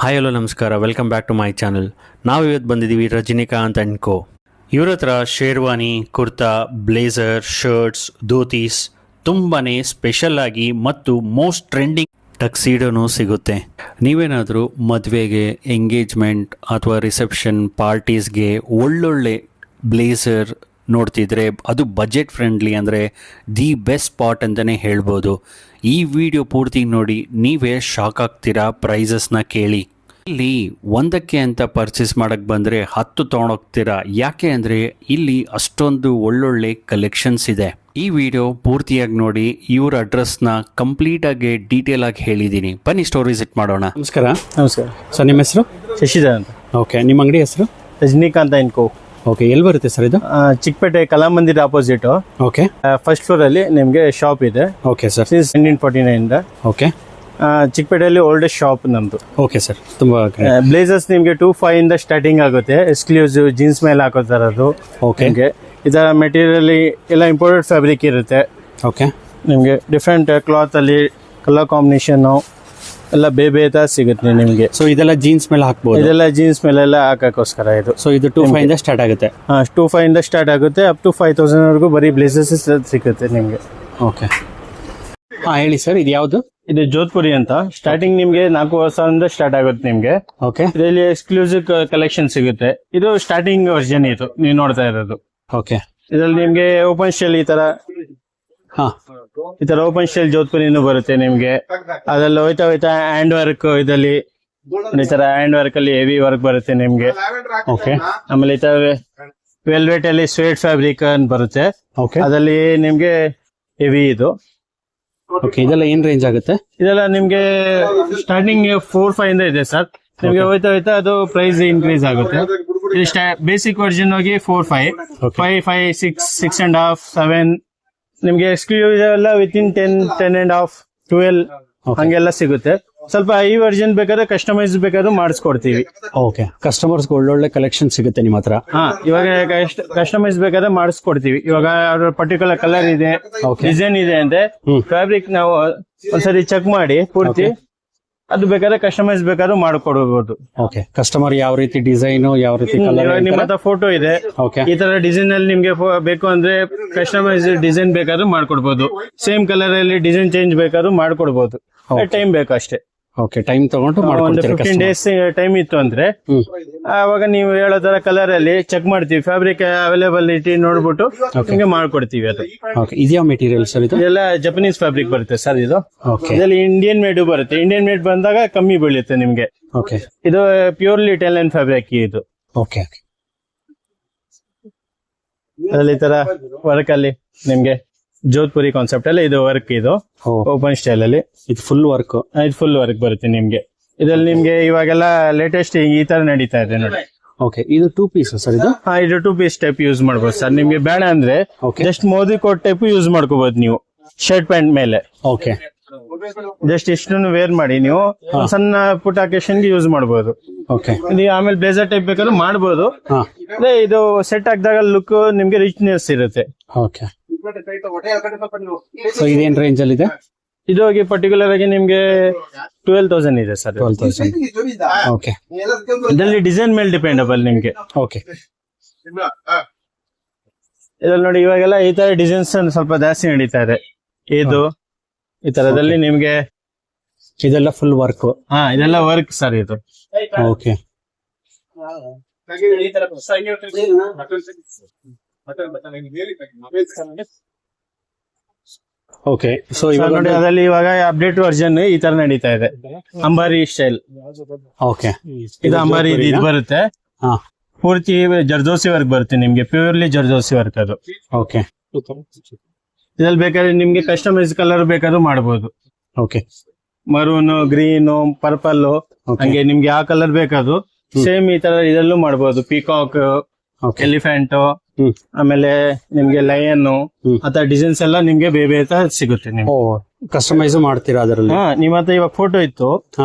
Hi hello ನಮಸ್ಕಾರ, welcome back to my channel. ನಾವು ಇವತ್ತು ಬಂದಿದ್ದೀವಿ ರಜನಿಕಾಂತ್ ಆ್ಯಂಡ್ ಕೋ. ಇವ್ರ ಹತ್ರ ಶೇರ್ವಾನಿ, ಕುರ್ತಾ, ಬ್ಲೇಸರ್, ಶರ್ಟ್ಸ್, ಧೋತೀಸ್ ತುಂಬಾ ಸ್ಪೆಷಲ್ ಆಗಿ ಮತ್ತು ಮೋಸ್ಟ್ ಟ್ರೆಂಡಿಂಗ್ ಟಕ್ಸೀಡೋನು ಸಿಗುತ್ತೆ. ನೀವೇನಾದರೂ ಮದುವೆಗೆ, ಎಂಗೇಜ್ಮೆಂಟ್ ಅಥವಾ ರಿಸೆಪ್ಷನ್ ಪಾರ್ಟೀಸ್ಗೆ ಒಳ್ಳೊಳ್ಳೆ ಬ್ಲೇಸರ್ ನೋಡ್ತಿದ್ರೆ, ಅದು ಬಜೆಟ್ ಫ್ರೆಂಡ್ಲಿ ಅಂದರೆ ದಿ ಬೆಸ್ಟ್ ಸ್ಪಾಟ್ ಅಂತಲೇ ಹೇಳ್ಬೋದು. ಈ ವಿಡಿಯೋ ಪೂರ್ತಿ ನೋಡಿ ನೀವೇ ಶಾಕ್ ಆಗ್ತೀರಾ ಪ್ರೈಸಸ್ನ ಕೇಳಿ. ಇಲ್ಲಿ ಒಂದಕ್ಕೆ ಅಂತ ಪರ್ಚೇಸ್ ಮಾಡೋಕ್ಕೆ ಬಂದರೆ 10 ತೊಗೊಂಡೋಗ್ತೀರಾ. ಯಾಕೆ ಅಂದರೆ ಇಲ್ಲಿ ಅಷ್ಟೊಂದು ಒಳ್ಳೊಳ್ಳೆ ಕಲೆಕ್ಷನ್ಸ್ ಇದೆ. ಈ ವಿಡಿಯೋ ಪೂರ್ತಿಯಾಗಿ ನೋಡಿ. ಇವ್ರ ಅಡ್ರೆಸ್ನ ಕಂಪ್ಲೀಟಾಗಿ ಡೀಟೇಲ್ ಆಗಿ ಹೇಳಿದ್ದೀನಿ. ಬನ್ನಿ ಸ್ಟೋರ್ ವಿಸಿಟ್ ಮಾಡೋಣ. ನಮಸ್ಕಾರ. ನಮಸ್ಕಾರ ಸರ್, ನಿಮ್ಮ ಹೆಸರು? ಶಶಿಧರ್ ಅಂತ. ಓಕೆ, ನಿಮ್ಮ ಅಂಗಡಿ ಹೆಸರು? Rajinikanth and co. ಓಕೆ, ಎಲ್ಲಿ ಬರುತ್ತೆ ಸರ್ ಇದು? Chickpet Kalamandira opposite okay, first floor ಅಲ್ಲಿ ನಿಮಗೆ ಶಾಪ್ ಇದೆ. Okay sir. ಸಿನ್ಸ್ 1949 ಓಕೆ, ಚಿಕ್ಕಪೇಟೆಯಲ್ಲಿ ಓಲ್ಡೆಸ್ಟ್ ಶಾಪ್ ನಮ್ದು. ಓಕೆ ಸರ್, ತುಂಬಾ ಬ್ಲೇಸರ್ಸ್ ನಿಮಗೆ 2.5 ಇಂದ ಸ್ಟಾರ್ಟಿಂಗ್ ಆಗುತ್ತೆ. ಎಕ್ಸ್ಕ್ಲೂಸಿವ್ ಜೀನ್ಸ್ ಮೇಲೆ ಹಾಕೋತಾರದು. ಓಕೆ, ನಿಮಗೆ ಈ ತರ ಮೆಟೀರಿಯಲ್ ಎಲ್ಲ ಇಂಪೋರ್ಟೆಡ್ ಫ್ಯಾಬ್ರಿಕ್ ಇರುತ್ತೆ. ಓಕೆ, ನಿಮಗೆ ಡಿಫ್ರೆಂಟ್ ಕ್ಲಾತ್ ಅಲ್ಲಿ ಕಲರ್ ಕಾಂಬಿನೇಷನ್ ಎಲ್ಲ ಬೇರೆ ತರ ಸಿಗುತ್ತೆ ನಿಮಗೆ. ಸೊ ಇದೆಲ್ಲ ಜೀನ್ಸ್ ಮೇಲೆ ಹಾಕ್ಬೋದು? ಇದೆಲ್ಲ ಜೀನ್ಸ್ ಮೇಲೆಲ್ಲ ಹಾಕೋಸ್ಕರ ಇದು. ಸೊ ಇದು 2.5 ಇಂದ ಸ್ಟಾರ್ಟ್ ಆಗುತ್ತೆ? 2.5 ಇಂದ ಸ್ಟಾರ್ಟ್ ಆಗುತ್ತೆ, ಅಪ್ ಟು 5,000 ವರೆಗೂ ಬರೀ ಬ್ಲೇಸಸ್ ಸಿಗುತ್ತೆ ನಿಮಗೆ. ಓಕೆ, ಹೇಳಿ ಸರ್, ಇದು ಯಾವುದು? ಇದು ಜೋಧ್ಪುರಿ ಅಂತ. ಸ್ಟಾರ್ಟಿಂಗ್ ನಿಮಗೆ 4,000 ಸ್ಟಾರ್ಟ್ ಆಗುತ್ತೆ ನಿಮಗೆ. ಓಕೆ, ಇದರಲ್ಲಿ ಎಕ್ಸ್ಕ್ಲೂಸಿವ್ ಕಲೆಕ್ಷನ್ ಸಿಗುತ್ತೆ. ಇದು ಸ್ಟಾರ್ಟಿಂಗ್ ವರ್ಷನ್ ಇದು ನೀವು ನೋಡ್ತಾ ಇರೋದು. ಓಕೆ, ಇದರಲ್ಲಿ ನಿಮಗೆ ಓಪನ್ ಸ್ಟೈಲ್ ಈ ತರ ಓಪನ್ ಸ್ಟೈಲ್ ಜೋಧ್ಪುರಿನೂ ಬರುತ್ತೆ ನಿಮ್ಗೆ. ಅದ್ರಲ್ಲಿ ಹೋಯ್ತಾ ಹ್ಯಾಂಡ್ ವರ್ಕ್, ಇದರಲ್ಲಿ ಈ ತರ ಹ್ಯಾಂಡ್ ವರ್ಕ್ ಅಲ್ಲಿ ಹೆವಿ ವರ್ಕ್ ಬರುತ್ತೆ ನಿಮ್ಗೆ. ಓಕೆ, ಆಮೇಲೆ ಈ ತರ ವೆಲ್ವೆಟ್ ಅಲ್ಲಿ ಸ್ವೇಟ್ ಫ್ಯಾಬ್ರಿಕ್ ಬರುತ್ತೆ. ಓಕೆ, ಅದರಲ್ಲಿ ನಿಮ್ಗೆ ಹೆವಿ ಇದು. ಓಕೆ, ಇದೆಲ್ಲ ಏನ್ ರೇಂಜ್ ಆಗುತ್ತೆ? ಇದೆಲ್ಲ ನಿಮ್ಗೆ ಸ್ಟಾರ್ಟಿಂಗ್ 4-5 ಇಂದ ಇದೆ ಸರ್. ನಿಮ್ಗೆ ಹೋಯ್ತಾ ಅದು ಪ್ರೈಸ್ ಇನ್ಕ್ರೀಸ್ ಆಗುತ್ತೆ. ಇದು ಬೇಸಿಕ್ ವರ್ಜನ್ ಹೋಗಿ 4-5, 5, 6.5, 7. ನಿಮ್ಗೆ ಎಕ್ಸ್ಕ್ಲೂಸಿವ್ ಎಲ್ಲ ವಿತಿನ್ 10.5, 12 ಹಂಗೆಲ್ಲ ಸಿಗುತ್ತೆ. ಸ್ವಲ್ಪ ಈ ವರ್ಜನ್ ಬೇಕಾದ್ರೆ ಕಸ್ಟಮೈಸ್ ಬೇಕಾದ್ರೂ ಮಾಡಿಸ್ಕೊಡ್ತೀವಿ. ಓಕೆ, ಕಸ್ಟಮರ್ಸ್ ಒಳ್ಳೊಳ್ಳೆ ಕಲೆಕ್ಷನ್ ಸಿಗುತ್ತೆ ನಿಮ್ಮ ಹತ್ರ? ಇವಾಗ ಕಸ್ಟಮೈಸ್ ಬೇಕಾದ್ರೆ ಮಾಡಿಸ್ಕೊಡ್ತೀವಿ. ಇವಾಗ ಅವ್ರ ಪರ್ಟಿಕ್ಯುಲರ್ ಕಲರ್ ಇದೆ, ಡಿಸೈನ್ ಇದೆ ಅಂದ್ರೆ ಫ್ಯಾಬ್ರಿಕ್ ನಾವು ಒಂದ್ಸರಿ ಚೆಕ್ ಮಾಡಿ ಪೂರ್ತಿ ಅದು ಬೇಕಾದ್ರೆ ಕಸ್ಟಮೈಸ್ ಬೇಕಾದ್ರೂ ಮಾಡ್ಕೊಡ್ಬೋದು. ಓಕೆ, ಕಸ್ಟಮರ್ ಯಾವ ರೀತಿ ಡಿಸೈನ್, ಯಾವ ರೀತಿ ಕಲರ್, ನಿಮ್ಮ ಹತ್ರ ಫೋಟೋ ಇದೆ, ಈ ತರ ಡಿಸೈನ್ ಅಲ್ಲಿ ನಿಮ್ಗೆ ಬೇಕು ಅಂದ್ರೆ ಕಸ್ಟಮೈಸ್ ಡಿಸೈನ್ ಬೇಕಾದ್ರೂ ಮಾಡ್ಕೊಡ್ಬೋದು. ಸೇಮ್ ಕಲರ್ ಅಲ್ಲಿ ಡಿಸೈನ್ ಚೇಂಜ್ ಬೇಕಾದ್ರೂ ಮಾಡ್ಕೊಡ್ಬೋದು. ಟೈಮ್ ಬೇಕು ಅಷ್ಟೇ. ಓಕೆ, ಟೈಮ್ ತಗೊಂಡು ಒಂದು 15 ಡೇಸ್ ಟೈಮ್ ಇತ್ತು ಅಂದ್ರೆ ಅವಾಗ ನೀವು ಹೇಳೋ ತರ ಕಲರ್ ಅಲ್ಲಿ ಚೆಕ್ ಮಾಡ್ತೀವಿ. ಫ್ಯಾಬ್ರಿಕ್ ಅವೈಲೇಬಿಲಿಟಿ ನೋಡ್ಬಿಟ್ಟು ನಿಮ್ಗೆ ಮಾಡ್ಕೊಡ್ತೀವಿ. ಅದು ಇದ್ಯಾವ ಮೆಟೀರಿಯಲ್ ಸರ್? ಇದು ಇದೆಲ್ಲ ಜಪನೀಸ್ ಫ್ಯಾಬ್ರಿಕ್ ಬರುತ್ತೆ ಸರ್. ಇದು ಓಕೆ, ಇದರಲ್ಲಿ ಇಂಡಿಯನ್ ಮೇಡ್ ಬರುತ್ತೆ. ಇಂಡಿಯನ್ ಮೇಡ್ ಬಂದಾಗ ಕಮ್ಮಿ ಬೀಳುತ್ತೆ ನಿಮ್ಗೆ. ಓಕೆ, ಇದು ಪ್ಯೂರ್ಲಿ ಇಟಾಲಿಯನ್ ಫ್ಯಾಬ್ರಿಕ್ ಇದು. ಓಕೆ, ಅದ್ರಲ್ಲಿ ಈ ತರ ವರ್ಕ್ ಅಲ್ಲಿ ನಿಮ್ಗೆ ಜೋಧ್ಪುರಿ ಕಾನ್ಸೆಪ್ಟ್ ಅಲ್ಲಿ ಇದು ವರ್ಕ್. ಇದು ಓಪನ್ ಸ್ಟೈಲ್ ಅಲ್ಲಿ ಇದು ಫುಲ್ ವರ್ಕ್. ಇದು ಫುಲ್ ವರ್ಕ್ ಬರುತ್ತೆ ನಿಮ್ಗೆ. ಇದ್ರಲ್ಲಿ ನಿಮ್ಗೆ ಇವಾಗೆಲ್ಲ ಲೇಟೆಸ್ಟ್ ಈ ತರ ನಡೀತಾ ಇದೆ ನೋಡಿ. ಓಕೆ, ಇದು 2 ಪೀಸ್ ಸರ್? ಇದು ಇದು 2 ಪೀಸ್ ಟೈಪ್ ಯೂಸ್ ಮಾಡ್ಬೋದು ಸರ್. ನಿಮ್ಗೆ ಬೇಡ ಅಂದ್ರೆ just Modi coat type use ಮಾಡ್ಕೋಬಹುದು ನೀವು ಶರ್ಟ್ ಪ್ಯಾಂಟ್ ಮೇಲೆ. ಓಕೆ, ಜಸ್ಟ್ ಇಷ್ಟನ್ನು ವೇರ್ ಮಾಡಿ ನೀವು ಸಣ್ಣ ಪುಟ್ಟ ಅಕೇಶನ್ ಗೆ ಯೂಸ್ ಮಾಡಬಹುದು. ಓಕೆ, ಆಮೇಲೆ ಬ್ಲೇಸರ್ ಟೈಪ್ ಬೇಕಾದ್ರೂ ಮಾಡಬಹುದು. ಇದು ಸೆಟ್ ಹಾಕಿದಾಗ ಲುಕ್ ನಿಮ್ಗೆ ರಿಚ್ನೆಸ್ ಇರುತ್ತೆ. ಓಕೆ, ಸೊ ಇದೇನ್ ರೇಂಜ್ ಅಲ್ಲಿ ಇದೆ? ಇದು ಹೋಗಿ ಪರ್ಟಿಕ್ಯುಲರ್ ಆಗಿ ನಿಮ್ಗೆ 12,000 ಇದೆ ಸರ್. 12,000. ಓಕೆ, ಇದರಲ್ಲಿ ಡಿಸೈನ್ ಮೇಲೆ ಡಿಪೆಂಡಬಲ್ ನಿಮ್ಗೆ. ಓಕೆ, ಇದ್ರಲ್ಲಿ ನೋಡಿ ಇವಾಗೆಲ್ಲ ಈ ತರ ಡಿಸೈನ್ಸ್ ಸ್ವಲ್ಪ ಜಾಸ್ತಿ ನಡೀತಾ ಇದೆ. ಇದು ಈ ತರದಲ್ಲಿ ನಿಮ್ಗೆ ಇದೆಲ್ಲ ಫುಲ್ ವರ್ಕ್. ಇದೆಲ್ಲ ವರ್ಕ್ ಸರ್ ಇದು. ಓಕೆ, ಓಕೆ, ಸೊ ಇವಾಗ ನೋಡಿ ಅದರಲ್ಲಿ ಇವಾಗ ಅಪ್ಡೇಟ್ ವರ್ಷನ್ ಈ ತರ ನಡೀತಾ ಇದೆ. ಅಂಬಾರಿ ಸ್ಟೈಲ್. ಓಕೆ, ಇದು ಅಂಬಾರಿ ಇದು ಬರುತ್ತೆ. ಪೂರ್ತಿ ಜರ್ದೋಸಿ ವರ್ಕ್ ಬರುತ್ತೆ ನಿಮ್ಗೆ. ಪ್ಯೂರ್ಲಿ ಜರ್ದೋಸಿ ವರ್ಕ್ ಅದು. ಓಕೆ, ಇದ್ರಲ್ಲಿ ಬೇಕಾದ್ರೆ ನಿಮ್ಗೆ ಕಸ್ಟಮೈಸ್ ಕಲರ್ ಬೇಕಾದ್ರೂ ಮಾಡಬಹುದು. ಓಕೆ, ಮರೂನ್, ಗ್ರೀನ್, ಪರ್ಪಲ್ ಹಂಗೆ ನಿಮ್ಗೆ ಯಾವ ಕಲರ್ ಬೇಕಾದ್ರು ಸೇಮ್ ಈ ತರ ಇದರಲ್ಲೂ ಮಾಡಬಹುದು. ಪಿಕಾಕ್, ಎಲಿಫೆಂಟ್, ಆಮೇಲೆ ನಿಮ್ಗೆ ಲಯನ್ ಆತರ ಡಿಸೈನ್ಸ್ ಎಲ್ಲ ನಿಮ್ಗೆ ಬೇರೆ ಸಿಗುತ್ತೆ. ನಿಮ್ಗೆ ಕಸ್ಟಮೈಸ್ ಮಾಡ್ತೀರಾ ಅದರಲ್ಲಿ? ನಿಮ್ಮ ಹತ್ರ ಇವಾಗ ಫೋಟೋ ಇತ್ತು,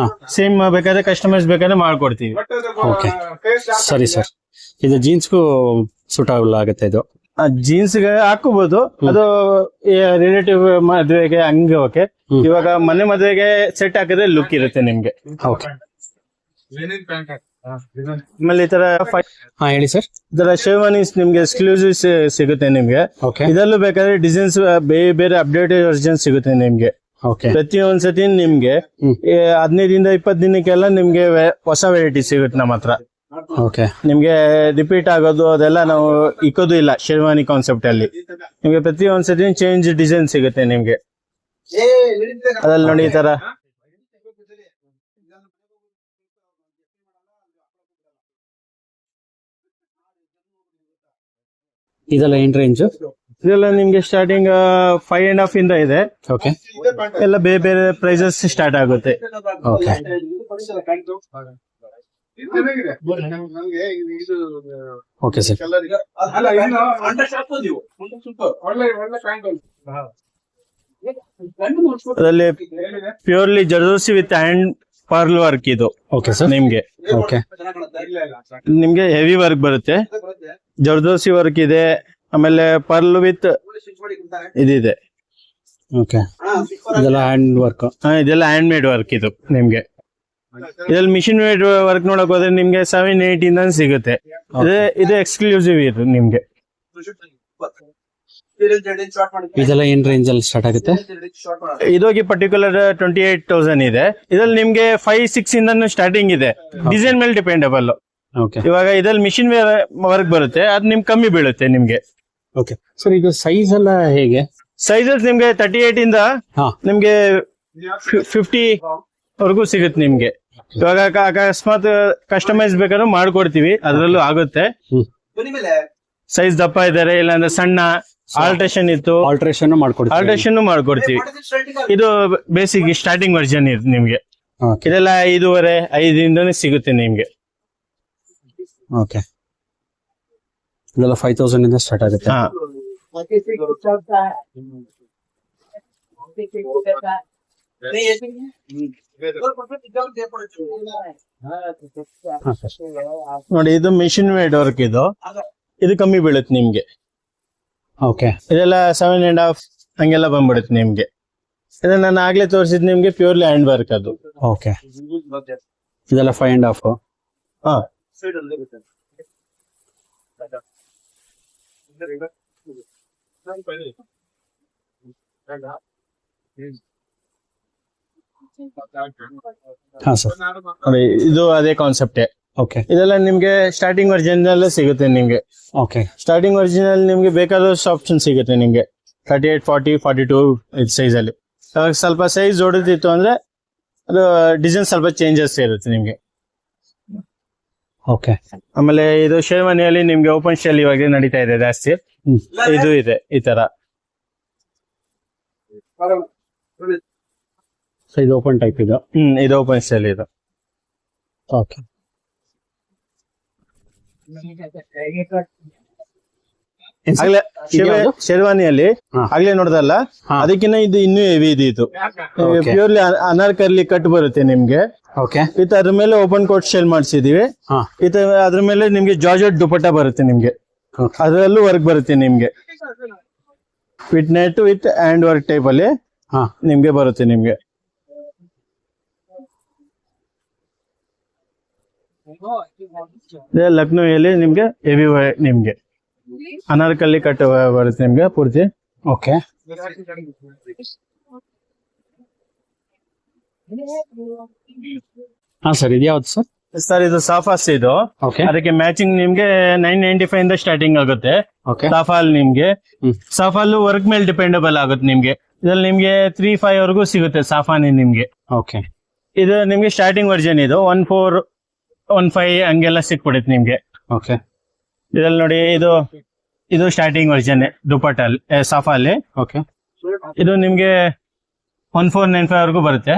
ಸೇಮ್ ಬೇಕಾದ್ರೆ ಕಸ್ಟಮೈಸ್ ಬೇಕಾದ್ರೆ ಮಾಡ್ಕೊಡ್ತೀವಿ. ಓಕೆ, ಸರಿ ಸರ್. ಇದು ಜೀನ್ಸ್ಗೂ ಸೂಟಬಲ್ ಆಗುತ್ತೆ? ಇದು ಜೀನ್ಸ್ ಗೆ ಹಾಕೋಬಹುದು. ಅದು ರಿಲೇಟಿವ್ ಮದುವೆಗೆ ಹಂಗೆ ಓಕೆ. ಇವಾಗ ಮನೆ ಮದುವೆಗೆ ಸೆಟ್ ಹಾಕಿದ್ರೆ ಲುಕ್ ಇರುತ್ತೆ ನಿಮ್ಗೆ. ಓಕೆ, ಆಮೇಲೆ ಈ ತರ ಹಾ ಹೇಳಿ ಸರ್. ಈ ತರ ಶೇರ್ವಾನೀಸ್ ನಿಮ್ಗೆ ಎಕ್ಸ್ಕ್ಲೂಸಿವ್ ಸಿಗುತ್ತೆ ನಿಮ್ಗೆ. ಓಕೆ ಇದರಲ್ಲೂ ಬೇಕಾದ್ರೆ ಡಿಸೈನ್ಸ್ ಬೇರೆ ಬೇರೆ ಅಪ್ಡೇಟೆಡ್ ವರ್ಷನ್ ಸಿಗುತ್ತೆ ನಿಮ್ಗೆ. ಓಕೆ ಪ್ರತಿಯೊಂದ್ಸತಿ ನಿಮ್ಗೆ 15ರಿಂದ 20 ದಿನಕ್ಕೆಲ್ಲ ನಿಮ್ಗೆ ಹೊಸ ವೆರೈಟಿ ಸಿಗುತ್ತೆ ನಮ್ಮ ಹತ್ರ. ಓಕೆ ನಿಮ್ಗೆ ರಿಪೀಟ್ ಆಗೋದು ಅದೆಲ್ಲ ನಾವು ಇಕ್ಕೋದು ಇಲ್ಲ ಶೇರ್ವಾನಿ ಕಾನ್ಸೆಪ್ಟ್ ಅಲ್ಲಿ. ನಿಮ್ಗೆ ಪ್ರತಿಯೊಂದ್ಸತಿ ಚೇಂಜ್ ಡಿಸೈನ್ ಸಿಗುತ್ತೆ ನಿಮ್ಗೆ. ಅದ್ರಲ್ಲಿ ನೋಡಿ ಈ ತರ ಇದೆಲ್ಲ ಏನ್ ರೇಂಜ್? ಇದೆಲ್ಲ ನಿಮ್ಗೆ ಸ್ಟಾರ್ಟಿಂಗ್ 5.5 ಇಂದ ಇದೆ. ಓಕೆ ಎಲ್ಲ ಬೇರೆ ಬೇರೆ ಪ್ರೈಸಸ್ ಸ್ಟಾರ್ಟ್ ಆಗುತ್ತೆ. Okay okay sir. ಅದರಲ್ಲಿ purely zardozi with hand pearl work ಇದು. Okay sir. ನಿಮ್ಗೆ ಓಕೆ ನಿಮ್ಗೆ ಹೆವಿ ವರ್ಕ್ ಬರುತ್ತೆ. ಜರ್ದೋಸಿ ವರ್ಕ್ ಇದೆ, ಆಮೇಲೆ ಪರ್ಲ್ ವಿತ್ ಇದಿದೆ. ಓಕೆ ಇದೆಲ್ಲ ಹ್ಯಾಂಡ್ ವರ್ಕ್. ಇದೆಲ್ಲ ಹ್ಯಾಂಡ್ ಮೇಡ್ ವರ್ಕ್ ಇದು ನಿಮ್ಗೆ. ಇದ್ರಲ್ಲಿ ಮಿಷಿನ್ ಮೇಡ್ ವರ್ಕ್ ನೋಡಕ್ ಹೋದ್ರೆ ನಿಮ್ಗೆ 7-8 ಇಂದ ಸಿಗುತ್ತೆ. ಇದು ಎಕ್ಸ್ಕ್ಲೂಸಿವ್ ಇದು ನಿಮ್ಗೆ. ಇದೆಲ್ಲ ಏನ್ ರೇಂಜ್ ಅಲ್ಲಿ ಸ್ಟಾರ್ಟ್ ಆಗುತ್ತೆ? ಇದೋಗಿ ಪರ್ಟಿಕ್ಯುಲರ್ 28,000 ಇದೆ. ಇದ್ರಲ್ಲಿ ನಿಮ್ಗೆ 5-6 ಇಂದ ಸ್ಟಾರ್ಟಿಂಗ್ ಇದೆ. ಡಿಸೈನ್ ಮೇಲೆ ಡಿಪೆಂಡಬಲ್. ಓಕೆ ಇವಾಗ ಇದ್ರಲ್ಲಿ ಮಿಷಿನ್ ವರ್ಕ್ ಬರುತ್ತೆ, ಅದು ನಿಮ್ಗೆ ಕಮ್ಮಿ ಬೀಳುತ್ತೆ ನಿಮ್ಗೆ. Okay sir. ಇದು ಸೈಜ್ ಎಲ್ಲ ಹೇಗೆ? ಸೈಜಸ್ ನಿಮ್ಗೆ 38 ಇಂದ ಹಾ ನಿಮ್ಗೆ 50 ವರೆಗೂ ಸಿಗುತ್ತೆ ನಿಮ್ಗೆ. ಇವಾಗ ಅಕಸ್ಮಾತ್ ಕಸ್ಟಮೈಸ್ ಬೇಕಾದ್ರೂ ಮಾಡ್ಕೊಡ್ತೀವಿ, ಅದ್ರಲ್ಲೂ ಆಗುತ್ತೆ. ಸೈಜ್ ದಪ್ಪ ಇದಾರೆ, ಇಲ್ಲಾಂದ್ರೆ ಸಣ್ಣ ಆಲ್ಟ್ರೇಷನ್ ಇತ್ತು, ಆಲ್ಟ್ರೇಷನ್ ಮಾಡ್ಕೊಡ್ತೀವಿ. ಆಲ್ಟ್ರೇಷನ್ ಮಾಡ್ಕೊಡ್ತೀವಿ. ಇದು ಬೇಸಿಕ್ ಸ್ಟಾರ್ಟಿಂಗ್ ವರ್ಷನ್ ಇದು ನಿಮ್ಗೆ. ಓಕೆ ಇದೆಲ್ಲ 5.5 ಸಿಗುತ್ತೆ ನಿಮ್ಗೆ. ಓಕೆ ಇದೆಲ್ಲ 5,000 ಇಂದ ಸ್ಟಾರ್ಟ್ ಆಗುತ್ತೆ. ಹಾ ನೋಡಿ, ಇದು ಮಿಷಿನ್ ಮೇಡ್ ವರ್ಕ್. ಇದು ಕಮ್ಮಿ ಬೀಳುತ್ತೆ ನಿಮ್ಗೆ. ಓಕೆ ಇದೆಲ್ಲ 7.5 ಹಂಗೆಲ್ಲ ಬಂದ್ಬಿಡುತ್ತೆ ನಿಮ್ಗೆ. ಇದನ್ನ ನಾನು ಆಗ್ಲೇ ತೋರಿಸಿದ್ ನಿಮ್ಗೆ ಪ್ಯೂರ್ಲಿ ಹ್ಯಾಂಡ್ ವರ್ಕ್ ಅದು. ಓಕೆ ಇದೆಲ್ಲ 5.5. ಹಾ ಹಾ ಸರ್. ನೋಡಿ, ಇದು ಅದೇ ಕಾನ್ಸೆಪ್ಟ್. ಓಕೆ ಇದೆಲ್ಲ ನಿಮ್ಗೆ ಸ್ಟಾರ್ಟಿಂಗ್ ವರ್ಜನ್ ಅಲ್ಲೇ ಸಿಗುತ್ತೆ ನಿಮ್ಗೆ. ಓಕೆ ಸ್ಟಾರ್ಟಿಂಗ್ ವರ್ಜನ್ ಅಲ್ಲಿ ನಿಮ್ಗೆ ಬೇಕಾದಷ್ಟು ಆಪ್ಷನ್ ಸಿಗುತ್ತೆ ನಿಮ್ಗೆ. 38, 40, 42 ಸೈಜ್ ಅಲ್ಲಿ. ಸ್ವಲ್ಪ ಸೈಜ್ ದೊಡ್ಡದಿತ್ತು ಅಂದ್ರೆ ಅದು ಡಿಸೈನ್ ಸ್ವಲ್ಪ ಚೇಂಜಸ್ ಇರುತ್ತೆ ನಿಮ್ಗೆ. ಓಕೆ ಆಮೇಲೆ ಇದು ಶೇರ್ವಾನಿಯಲ್ಲಿ ನಿಮ್ಗೆ ಓಪನ್ ಶೆಲ್ ಇವಾಗ ನಡೀತಾ ಇದೆ ಜಾಸ್ತಿ. ಇದು ಇದೆ ಈ ತರ. ಇದು ಓಪನ್ ಟೈಪ್ ಇದು. ಇದು ಓಪನ್ ಶೆಲ್ ಇದು. ಓಕೆ ಆಗ್ಲೇ ಶೇರ್ವಾನಿಯಲ್ಲಿ ಹಾ. ಆಗ್ಲೇ ನೋಡ್ದಲ್ಲ, ಹಾ. ಅದಕ್ಕಿಂತ ಇದು ಇನ್ನೂ ಹೆವಿ ಇದು. Okay. ಪ್ಯೂರ್ಲಿ ಅನಾರ್ಕಲಿ ಕಟ್ ಬರುತ್ತೆ ನಿಮ್ಗೆ. ಓಕೆ ವಿತ್ ಅದ್ರ ಮೇಲೆ ಓಪನ್ ಕೋಟ್ ಶೆಲ್ ಮಾಡಿಸಿದೀವಿ. ಹಾ ವಿತ್ ಅದ್ರ ಮೇಲೆ ನಿಮ್ಗೆ ಜಾರ್ಜೆಟ್ ದುಪಟ್ಟ ಬರುತ್ತೆ ನಿಮ್ಗೆ. ಓಕೆ ಅದರಲ್ಲೂ ವರ್ಕ್ ಬರುತ್ತೆ ನಿಮ್ಗೆ. With net with hand work type ಅಲ್ಲಿ ಹಾ ನಿಮ್ಗೆ ಬರುತ್ತೆ ನಿಮ್ಗೆ. ಲಕ್ನೋಯಲ್ಲಿ ನಿಮ್ಗೆ ಹೆವಿ ನಿಮ್ಗೆ ಅನಾರ್ಕಲಿ ಕಟ್ ಬರುತ್ತೆ ನಿಮ್ಗೆ ಪೂರ್ತಿ. ಓಕೆ ಹಾ ಸರ್. ಇದು ಯಾವ್ದು ಸರ್? ಸರ್ ಇದು ಸಾಫಾಸ್ ಇದು. ಓಕೆ ಅದಕ್ಕೆ ಮ್ಯಾಚಿಂಗ್ ನಿಮ್ಗೆ 995 ಇಂದ ಸ್ಟಾರ್ಟಿಂಗ್ ಆಗುತ್ತೆ. ಓಕೆ ಸಾಫಾಲ್ ನಿಮ್ಗೆ ಹ್ಮ್. ಸಾಫಾಲ್ ವರ್ಕ್ ಮೇಲೆ ಡಿಪೆಂಡಬಲ್ ಆಗುತ್ತೆ ನಿಮ್ಗೆ. ಇದ್ರಲ್ಲಿ ನಿಮ್ಗೆ 3-5 ವರೆಗೂ ಸಿಗುತ್ತೆ ಸಾಫಾನಿ ನಿಮ್ಗೆ. ಓಕೆ ಇದು ನಿಮ್ಗೆ ಸ್ಟಾರ್ಟಿಂಗ್ ವರ್ಜನ್. ಇದು 14, 15 ಹಂಗೆಲ್ಲ ಸಿಕ್ಬಿಡುತ್ತೆ ನಿಮ್ಗೆ. ಓಕೆ ಇದ್ರಲ್ಲಿ ನೋಡಿ, ಇದು ಸ್ಟಾರ್ಟಿಂಗ್ ವರ್ಜನ್ ದುಪಟ್ಟಲ್ಲಿ ಸಾಫಾಲಿ. ಓಕೆ ಇದು ನಿಮ್ಗೆ 1495 ವರೆಗೂ ಬರುತ್ತೆ.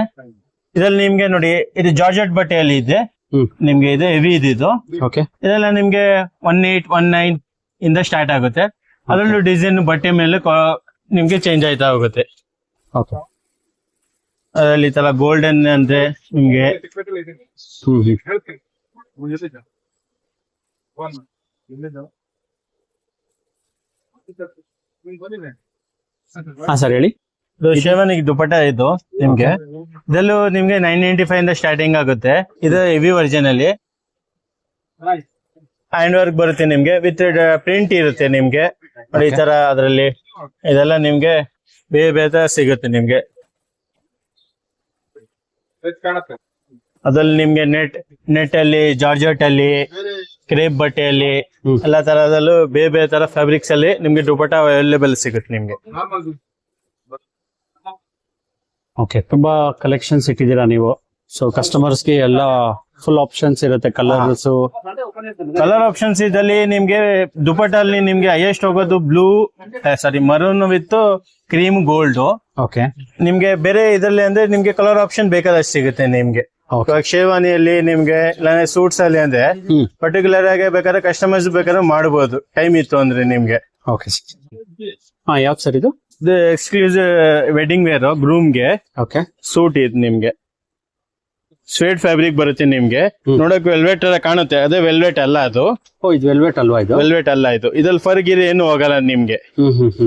ಇದ್ರಲ್ಲಿ ನಿಮ್ಗೆ ನೋಡಿ, ಇದು ಜಾರ್ಜೆಟ್ ಬಟ್ಟೆಯಲ್ಲಿ ಇದೆ ಹ್ಮ್ ನಿಮ್ಗೆ. ಇದು ಹೆವಿ ಇದು. ಓಕೆ ಇದೆಲ್ಲ ನಿಮ್ಗೆ 18, 19 ಇಂದ ಸ್ಟಾರ್ಟ್ ಆಗುತ್ತೆ. ಅದರಲ್ಲೂ ಡಿಸೈನ್ ಬಟ್ಟೆ ಮೇಲೆ ನಿಮ್ಗೆ ಚೇಂಜ್ ಆಯ್ತಾ ಹೋಗುತ್ತೆ. ಓಕೆ ಅದರಲ್ಲಿ ಈ ತರ ಗೋಲ್ಡನ್ ಅಂದ್ರೆ ನಿಮ್ಗೆ ಹಾ ಸರ್ ಹೇಳಿ. ಇದು ಶೇರ್ವಾನಿ ದುಪಟ್ಟ ಇದು ನಿಮ್ಗೆ ಇದರಲ್ಲೂ ನಿಮ್ಗೆ 995 ಇಂದ ಸ್ಟಾರ್ಟಿಂಗ್ ಆಗುತ್ತೆ. ಇದು ಹೆವಿ ವರ್ಜನ್ ಅಲ್ಲಿ ಹ್ಯಾಂಡ್ ವರ್ಕ್ ಬರುತ್ತೆ ನಿಮ್ಗೆ ವಿತ್ ಪ್ರಿಂಟ್ ಇರುತ್ತೆ ನಿಮ್ಗೆ ನೋಡಿ ಈ ತರ ಅದ್ರಲ್ಲಿ ಇದೆಲ್ಲ ನಿಮ್ಗೆ ಬೇರೆ ಬೇರೆ ತರ ಸಿಗುತ್ತೆ ನಿಮ್ಗೆ. ಅದ್ರಲ್ಲಿ ನಿಮ್ಗೆ ನೆಟ್ ಅಲ್ಲಿ ಜಾರ್ಜೆಟ್ ಅಲ್ಲಿ ಕ್ರೇಪ್ ಬಟ್ಟೆಯಲ್ಲಿ ಎಲ್ಲಾ ತರದಲ್ಲೂ ಬೇರೆ ಬೇರೆ ತರ ಫ್ಯಾಬ್ರಿಕ್ಸ್ ಅಲ್ಲಿ ನಿಮ್ಗೆ ದುಪಟ್ಟ ಅವೈಲೇಬಲ್ ಸಿಗುತ್ತೆ ನಿಮ್ಗೆ. ಓಕೆ, ತುಂಬಾ ಕಲೆಕ್ಷನ್ಸ್ ಇಟ್ಟಿದ್ದೀರಾ ನೀವು. ಸೊ ಕಸ್ಟಮರ್ಸ್ಗೆ ಎಲ್ಲ ಫುಲ್ ಆಪ್ಷನ್ಸ್ ಇರುತ್ತೆ, ಕಲರ್ಸ್. ಕಲರ್ ಆಪ್ಷನ್ಸ್ ಇದ್ದಲ್ಲಿ ನಿಮ್ಗೆ ದುಪಟ್ಟ ಅಲ್ಲಿ ನಿಮ್ಗೆ ಹೈಯೆಸ್ಟ್ ಹೋಗೋದು blue maroon with cream gold. Okay, ನಿಮ್ಗೆ ಬೇರೆ ಇದರಲ್ಲಿ ಅಂದ್ರೆ ನಿಮ್ಗೆ ಕಲರ್ ಆಪ್ಷನ್ ಬೇಕಾದಷ್ಟು ಸಿಗುತ್ತೆ ನಿಮ್ಗೆ. ಇವಾಗ ಶೇರ್ವಾನಿಯಲ್ಲಿ ನಿಮ್ಗೆ ಇಲ್ಲಾಂದ್ರೆ ಸೂಟ್ಸ್ ಅಲ್ಲಿ ಅಂದ್ರೆ ಪರ್ಟಿಕ್ಯುಲರ್ ಆಗಿ ಬೇಕಾದ್ರೆ ಕಸ್ಟಮೈಸ್ ಬೇಕಾದ್ರೆ ಮಾಡಬಹುದು ಟೈಮ್ ಇತ್ತು ಅಂದ್ರೆ ನಿಮ್ಗೆ. ಓಕೆ. ಹಾ, ಯಾವ್ದು ಸರ್ ಇದು? ಇದು ಎಕ್ಸ್ಕ್ಲೂಸಿವ್ ವೆಡ್ಡಿಂಗ್ ವೇರ್ ಗ್ರೂಮ್ಗೆ ಓಕೆ, ಸೂಟ್ ಇದು ನಿಮ್ಗೆ ಸ್ವೇಟ್ ಫ್ಯಾಬ್ರಿಕ್ ಬರುತ್ತೆ ನಿಮ್ಗೆ. ನೋಡಕ್ ವೆಲ್ವೆಟ್ ತರ ಕಾಣುತ್ತೆ, ಅದೇ ವೆಲ್ವೆಟ್ ಅಲ್ಲ ಅದು. ಓ, ಇದು ವೆಲ್ವೆಟ್ ಅಲ್ವಾ? ಇದು ವೆಲ್ವೆಟ್ ಅಲ್ಲ ಇದು. ಇದ್ರಲ್ಲಿ ಫರ್ ಗಿರಿ ಏನು ಹೋಗಲ್ಲ ನಿಮ್ಗೆ.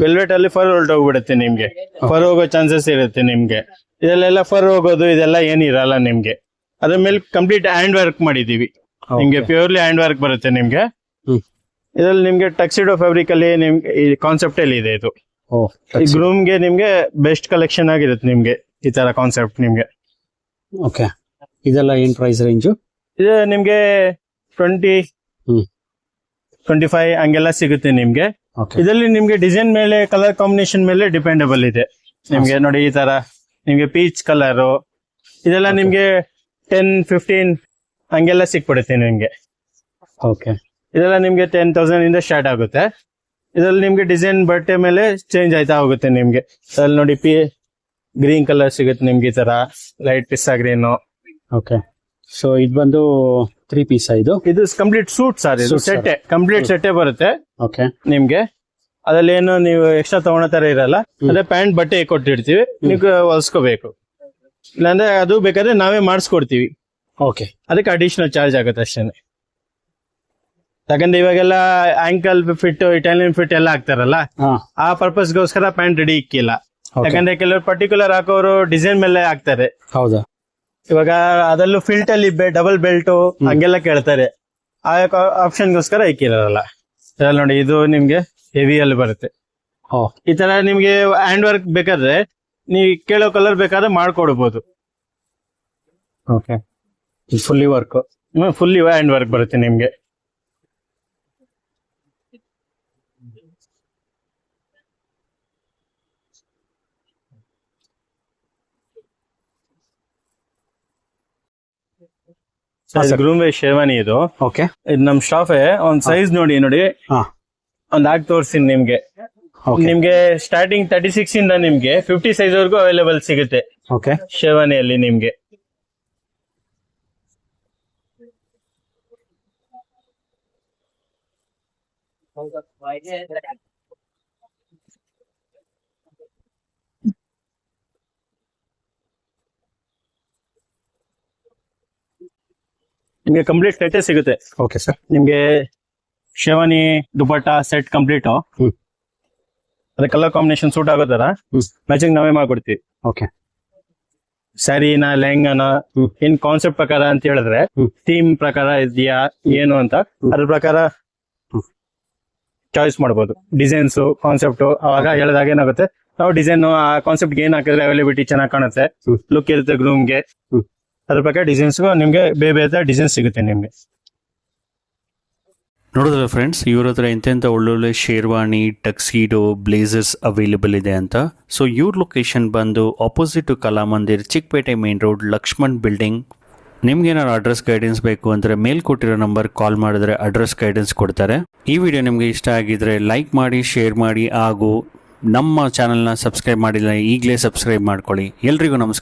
ವೆಲ್ವೆಟ್ ಅಲ್ಲಿ ಫರ್ ಹೊರಟೋಗ್ಬಿಡುತ್ತೆ ನಿಮ್ಗೆ, ಫರ್ ಹೋಗೋ ಚಾನ್ಸಸ್ ಇರುತ್ತೆ ನಿಮ್ಗೆ. ಇದೆಲ್ಲ ಫರ್ ಹೋಗೋದು ಇದೆಲ್ಲ ಏನಿರಲ್ಲ ನಿಮ್ಗೆ. ಅದ್ರ ಮೇಲೆ ಕಂಪ್ಲೀಟ್ ಹ್ಯಾಂಡ್ ವರ್ಕ್ ಮಾಡಿದೀವಿ ನಿಮ್ಗೆ, ಪ್ಯೂರ್ಲಿ ಹ್ಯಾಂಡ್ ವರ್ಕ್ ಬರುತ್ತೆ ನಿಮ್ಗೆ. ಇದ್ರಲ್ಲಿ ನಿಮ್ಗೆ ಟಕ್ಸಿಡೋ ಫ್ಯಾಬ್ರಿಕ್ ಅಲ್ಲಿ ನಿಮ್ಗೆ ಈ ಕಾನ್ಸೆಪ್ಟ್ ಅಲ್ಲಿ ಇದೆ ಇದು. ಈ ಗ್ರೂಮ್ಗೆ ನಿಮ್ಗೆ ಬೆಸ್ಟ್ ಕಲೆಕ್ಷನ್ ಆಗಿರುತ್ತೆ ನಿಮ್ಗೆ ಈ ತರ ಕಾನ್ಸೆಪ್ಟ್ ನಿಮ್ಗೆ. ಓಕೆ, ಇದೆಲ್ಲ ಏನ್ ಪ್ರೈಸ್ ರೇಂಜು? ಇದು ನಿಮ್ಗೆ 20-25 ಹಂಗೆಲ್ಲ ಸಿಗುತ್ತೆ ನಿಮ್ಗೆ. ಇದರಲ್ಲಿ ನಿಮ್ಗೆ ಡಿಸೈನ್ ಮೇಲೆ ಕಲರ್ ಕಾಂಬಿನೇಷನ್ ಮೇಲೆ ಡಿಪೆಂಡಬಲ್ ಇದೆ ನಿಮ್ಗೆ. ನೋಡಿ ಈ ತರ ನಿಮ್ಗೆ ಪೀಚ್ ಕಲರ್ ಇದೆಲ್ಲ ನಿಮ್ಗೆ 10-15 ಹಂಗೆಲ್ಲ ಸಿಕ್ಬಿಡುತ್ತೆ ನಿಮ್ಗೆ. ಓಕೆ, ಇದೆಲ್ಲ ನಿಮ್ಗೆ 10,000 ಇಂದ ಸ್ಟಾರ್ಟ್ ಆಗುತ್ತೆ. ಇದ್ರಲ್ಲಿ ನಿಮ್ಗೆ ಡಿಸೈನ್ ಬಟ್ಟೆ ಮೇಲೆ ಚೇಂಜ್ ಆಯ್ತಾ ಹೋಗುತ್ತೆ ನಿಮ್ಗೆ. ಅದ್ರಲ್ಲಿ ನೋಡಿ ಗ್ರೀನ್ ಕಲರ್ ಸಿಗುತ್ತೆ ನಿಮ್ಗೆ, ಈ ತರ ಲೈಟ್ ಪಿಸ್ತಾ ಗ್ರೀನ್. ಓಕೆ, ಸೊ ಇದು ಬಂದು 3 ಪೀಸ್ ಇದು ಕಂಪ್ಲೀಟ್ ಸೂಟ್ ಸರ್, ಇದು ಸೆಟ್ಟೆ ಕಂಪ್ಲೀಟ್ ಸೆಟ್ಟೆ ಬರುತ್ತೆ. ಓಕೆ, ನಿಮ್ಗೆ ಅದ್ರಲ್ಲಿ ಏನು ನೀವು ಎಕ್ಸ್ಟ್ರಾ ತಗೊಳೋ ತರ ಇರಲ್ಲ. ಅದೇ ಪ್ಯಾಂಟ್ ಬಟ್ಟೆ ಕೊಟ್ಟಿರ್ತೀವಿ, ನೀವು ಹೊಲ್ಸ್ಕೋಬೇಕು. ಇಲ್ಲಾಂದ್ರೆ ಅದು ಬೇಕಾದ್ರೆ ನಾವೇ ಮಾಡಿಸ್ಕೊಡ್ತೀವಿ. ಓಕೆ, ಅದಕ್ಕೆ ಅಡಿಷನಲ್ ಚಾರ್ಜ್ ಆಗುತ್ತೆ ಅಷ್ಟೇನೆ. ಯಾಕಂದ್ರೆ ಇವಾಗೆಲ್ಲ ಆಂಕಲ್ ಫಿಟ್ ಇಟಾಲಿಯನ್ ಫಿಟ್ ಎಲ್ಲ ಹಾಕ್ತಾರಲ್ಲ, ಆ ಪರ್ಪಸ್ಗೋಸ್ಕರ ಪ್ಯಾಂಟ್ ರೆಡಿ ಇಕ್ಕಿಲ್ಲ. ಯಾಕಂದ್ರೆ ಕೆಲವರು ಪರ್ಟಿಕ್ಯುಲರ್ ಹಾಕೋರು ಡಿಸೈನ್ ಮೇಲೆ ಹಾಕ್ತಾರೆ. ಹೌದಾ? ಇವಾಗ ಅದರಲ್ಲೂ ಫಿಲ್ಟ್ ಅಲ್ಲಿ ಡಬಲ್ ಬೆಲ್ಟ್ ಹಂಗೆಲ್ಲ ಕೇಳ್ತಾರೆ, ಆ ಆಪ್ಷನ್ಗೋಸ್ಕರ ಇಕ್ಕಿರಲ್ಲ. ನೋಡಿ ಇದು ನಿಮ್ಗೆ ಹೆವಿ ಅಲ್ಲಿ ಬರುತ್ತೆ. ಈ ತರ ನಿಮ್ಗೆ ಹ್ಯಾಂಡ್ ವರ್ಕ್ ಬೇಕಾದ್ರೆ ನೀವು ಕೇಳೋ ಕಲರ್ ಬೇಕಾದ್ರೆ ಮಾಡ್ಕೊಡ್ಬೋದು. Okay, fully work, fully hand work ಬರುತ್ತೆ ನಿಮ್ಗೆ. ಗ್ರೂಮ್ ವೇರ್ ಶೇರ್ವಾನಿ ಇದು. ಓಕೆ, ಇದು ನಮ್ ಸ್ಟಾಫ್ ಒಂದ್ ಸೈಜ್ ನೋಡಿ ಒಂದ್ ಹಾಕಿ ತೋರಿಸ್ತೀನಿ ನಿಮ್ಗೆ. ನಿಮ್ಗೆ ಸ್ಟಾರ್ಟಿಂಗ್ 36 ಇಂದ ನಿಮ್ಗೆ 50 ಸೈಜ್ ವರ್ಗೂ ಅವೈಲೇಬಲ್ ಸಿಗುತ್ತೆ. ಓಕೆ, ಶೇರ್ವಾನಿಯಲ್ಲಿ ನಿಮ್ಗೆ. ನಿಮ್ಗೆ ಕಂಪ್ಲೀಟ್ ಸೆಟ್ಟೇ ಸಿಗುತ್ತೆ. ಓಕೆ ಸರ್, ನಿಮ್ಗೆ ಶೇರ್ವಾನಿ ದುಪಟ್ಟ ಸೆಟ್ ಕಂಪ್ಲೀಟ್ ಅದೇ ಕಲರ್ ಕಾಂಬಿನೇಷನ್ ಸೂಟ್ ಆಗೋ ತರ ಮ್ಯಾಚಿಂಗ್ ನಾವೇ ಮಾಡ್ಕೊಡ್ತೀವಿ. ಓಕೆ, ಸ್ಯಾರಿನ ಲೆಹಂಗಾನ ಏನ್ ಕಾನ್ಸೆಪ್ಟ್ ಪ್ರಕಾರ ಅಂತ ಹೇಳಿದ್ರೆ ಥೀಮ್ ಪ್ರಕಾರ ಇದೆಯಾ ಏನು ಅಂತ ಅದ್ರ ಪ್ರಕಾರ ಚಾಯ್ಸ್ ಮಾಡ್ಬೋದು. ಡಿಸೈನ್ಸ್ ಕಾನ್ಸೆಪ್ಟ್ ಅವಾಗ ಹೇಳಿದಾಗ ಏನಾಗುತ್ತೆ, ನಾವು ಡಿಸೈನ್ ಆ ಕಾನ್ಸೆಪ್ಟ್ ಏನ್ ಹಾಕಿದ್ರೆ ಅವೈಲೇಬಿಲಿಟಿ ಚೆನ್ನಾಗಿ ಕಾಣುತ್ತೆ, ಲುಕ್ ಇರುತ್ತೆ ಗ್ರೂಮ್ಗೆ, ಅದ್ರ ಪ್ರಕಾರ ಡಿಸೈನ್ಸ್ ನಿಮ್ಗೆ ಬೇರೆ ಬೇರೆ ಡಿಸೈನ್ ಸಿಗುತ್ತೆ ನಿಮ್ಗೆ. ನೋಡಿದ್ರೆ ಫ್ರೆಂಡ್ಸ್, ಇವ್ರ ಹತ್ರ ಎಂತೆಂಥ ಒಳ್ಳೊಳ್ಳೆ ಶೇರ್ವಾನಿ, ಟಕ್ಸೀಡೋ, ಬ್ಲೇಸರ್ಸ್ ಅವೈಲೇಬಲ್ ಇದೆ ಅಂತ. ಸೊ ಇವ್ರ ಲೊಕೇಶನ್ ಬಂದು opposite Kalamandir, Chickpet main road, Lakshman building. ನಿಮ್ಗೇನಾದ್ರು ಅಡ್ರೆಸ್ ಗೈಡೆನ್ಸ್ ಬೇಕು ಅಂದರೆ ಮೇಲ್ ಕೊಟ್ಟಿರೋ ನಂಬರ್ ಕಾಲ್ ಮಾಡಿದ್ರೆ ಅಡ್ರೆಸ್ ಗೈಡೆನ್ಸ್ ಕೊಡ್ತಾರೆ. ಈ ವಿಡಿಯೋ ನಿಮಗೆ ಇಷ್ಟ ಆಗಿದ್ರೆ ಲೈಕ್ ಮಾಡಿ, ಶೇರ್ ಮಾಡಿ, ಹಾಗೂ ನಮ್ಮ ಚಾನಲ್ನ ಸಬ್ಸ್ಕ್ರೈಬ್ ಮಾಡಿಲ್ಲ ಈಗಲೇ ಸಬ್ಸ್ಕ್ರೈಬ್ ಮಾಡ್ಕೊಳ್ಳಿ. ಎಲ್ರಿಗೂ ನಮಸ್ಕಾರ.